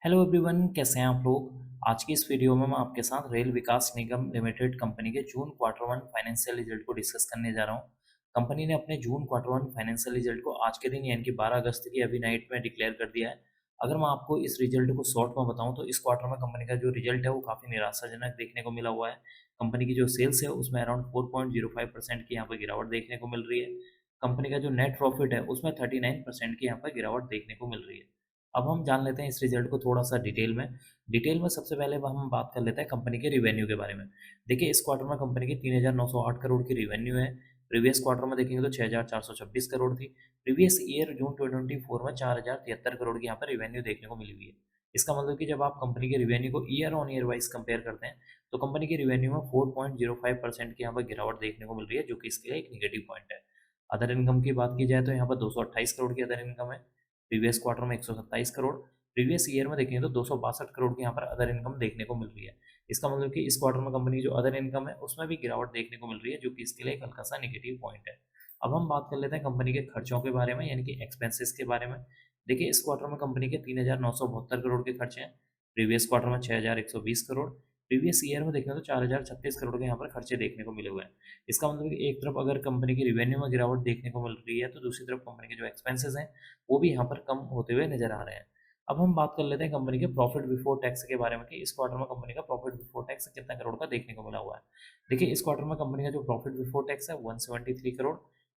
Hello everyone, कैसे हैं आप लोग। आज की इस वीडियो में मैं आपके साथ रेल विकास निगम लिमिटेड कंपनी के जून क्वार्टर वन फाइनेंशियल रिजल्ट को डिस्कस करने जा रहा हूं। कंपनी ने अपने जून क्वार्टर वन फाइनेंशियल रिजल्ट को आज के दिन यानी कि 12 अगस्त की अभी नाइट में डिक्लेयर कर दिया है। अगर मैं आपको इस रिजल्ट को शॉर्ट में बताऊं तो इस क्वार्टर में कंपनी का जो रिजल्ट है वो काफ़ी निराशाजनक देखने को मिला हुआ है। कंपनी की जो सेल्स है उसमें अराउंड 4.05% की यहाँ पर गिरावट देखने को मिल रही है। कंपनी का जो नेट प्रॉफिट है उसमें 39% की यहाँ पर गिरावट देखने को मिल रही है। अब हम जान लेते हैं इस रिजल्ट को थोड़ा-सा डिटेल में सबसे पहले हम बात कर लेते हैं कंपनी के रिवेन्यू के बारे में। देखिए, इस क्वार्टर में कंपनी की 3,908 करोड़ की रिवेन्यू है। प्रीवियस क्वार्टर में देखेंगे तो 6,426 करोड़ थी। प्रीवियस ईयर जून 2024 में 4,073 करोड़ की यहाँ पर रिवेन्यू देखने को मिली हुई है। इसका मतलब कि जब आप कंपनी के रिवेन्यू को year on year wise compare करते हैं, तो कंपनी की रिवेन्यू में 4.05% की यहाँ पर गिरावट देखने को मिल रही है, जो कि इसके लिए एक नेगेटिव पॉइंट है। अदर इनकम की बात की जाए तो यहाँ पर 228 करोड़ की अदर इनकम है। प्रीवियस क्वार्टर में 127 करोड़, प्रीवियस ईयर में देखेंगे तो 262 करोड़ की यहाँ पर अदर इनकम देखने को मिल रही है। इसका मतलब कि इस क्वार्टर में कंपनी की जो अदर इनकम है उसमें भी गिरावट देखने को मिल रही है, जो कि इसके लिए एक हल्का सा नेगेटिव पॉइंट है। अब हम बात कर लेते हैं कंपनी के खर्चों के बारे में, यानी कि एक्सपेंसेस के बारे में। देखिए, इस क्वार्टर में कंपनी के 3,972 करोड़ के खर्चे हैं। प्रीवियस क्वार्टर में 6,120 करोड़, प्रीवियस ईयर में देखें तो 4,036 करोड़ के यहाँ पर खर्चे देखने को मिले हुए हैं। इसका मतलब कि एक तरफ अगर कंपनी की रिवेन्यू में गिरावट देखने को मिल रही है, तो दूसरी तरफ कंपनी के जो एक्सपेंसेस हैं वो भी यहाँ पर कम होते हुए नजर आ रहे हैं। अब हम बात कर लेते हैं कंपनी के प्रॉफिट बिफोर टैक्स के बारे में कि इस क्वार्टर में कंपनी का प्रॉफिट बिफोर टैक्स कितना करोड़ का देखने को मिला हुआ है। देखिए, इस क्वार्टर में कंपनी का जो प्रॉफिट बिफोर टैक्स है 173 करोड़,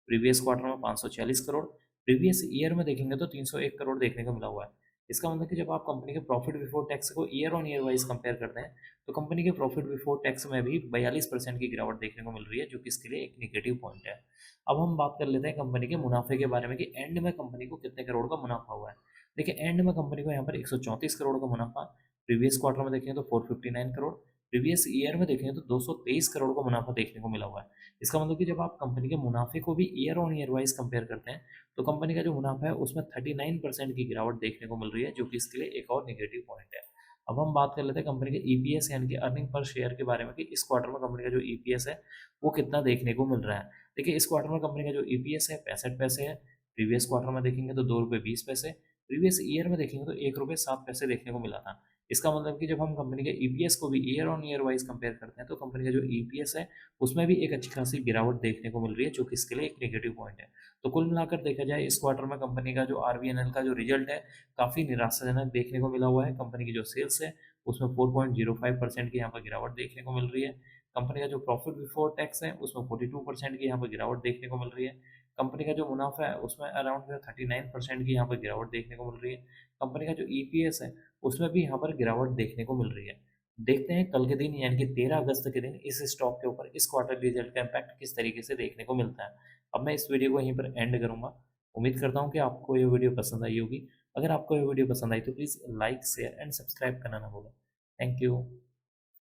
प्रीवियस क्वार्टर में 546 करोड़, प्रीवियस ईयर में देखेंगे तो 301 करोड़ देखने को मिला हुआ है। इसका मतलब कि जब आप कंपनी के प्रॉफिट बिफोर टैक्स को year on year wise compare करते हैं, तो कंपनी के प्रॉफिट बिफोर टैक्स में भी 42% की गिरावट देखने को मिल रही है, जो कि इसके लिए एक नेगेटिव पॉइंट है। अब हम बात कर लेते हैं कंपनी के मुनाफे के बारे में कि एंड में कंपनी को कितने करोड़ का मुनाफा हुआ है। देखिए, एंड में कंपनी को यहाँ पर 134 करोड़ का मुनाफा, प्रीवियस क्वार्टर में देखेंगे तो 459 करोड़, प्रीवियस ईयर में देखेंगे तो 223 करोड़ का मुनाफा देखने को मिला हुआ है। इसका मतलब कि जब आप कंपनी के मुनाफे को भी year on year wise compare करते हैं, तो कंपनी का जो मुनाफा है उसमें 39% की गिरावट देखने को मिल रही है, जो कि इसके लिए एक और नेगेटिव पॉइंट है। अब हम बात कर लेते हैं कंपनी के ईपीएस यानी कि अर्निंग पर शेयर के बारे में कि इस क्वार्टर में कंपनी का जो ईपीएस है वो कितना देखने को मिल रहा है। देखिए, इस क्वार्टर में कंपनी का जो ईपीएस है 65 पैसे है। प्रीवियस क्वार्टर में देखेंगे तो 2 रुपये 20 पैसे, प्रीवियस ईयर में देखेंगे तो 1 रुपये 7 पैसे देखने को मिला था। इसका मतलब कि जब हम कंपनी के ईपीएस को भी year on year wise compare करते हैं, तो कंपनी का जो ईपीएस है उसमें भी एक अच्छी खासी गिरावट देखने को मिल रही है, जो कि इसके लिए एक नेगेटिव पॉइंट है। तो कुल मिलाकर देखा जाए, इस क्वार्टर में कंपनी का जो आरबीएनएल का जो रिजल्ट है काफ़ी निराशाजनक देखने को मिला हुआ है। कंपनी की जो सेल्स है उसमें 4.05% की यहाँ पर गिरावट देखने को मिल रही है। कंपनी का जो प्रॉफिट बिफोर टैक्स है उसमें 42% की यहाँ पर गिरावट देखने को मिल रही है। कंपनी का जो मुनाफा है उसमें अराउंड 39% की यहाँ पर गिरावट देखने को मिल रही है। कंपनी का जो ईपीएस है उसमें भी यहाँ पर गिरावट देखने को मिल रही है। देखते हैं कल के दिन यानी कि 13 अगस्त के दिन इस स्टॉक के ऊपर इस क्वार्टर रिजल्ट का इम्पैक्ट किस तरीके से देखने को मिलता है। अब मैं इस वीडियो को यहीं पर एंड करूंगा। उम्मीद करता हूँ कि आपको ये वीडियो पसंद आई होगी। अगर आपको ये वीडियो पसंद आई तो please like share and subscribe करना ना भूलें। Thank you.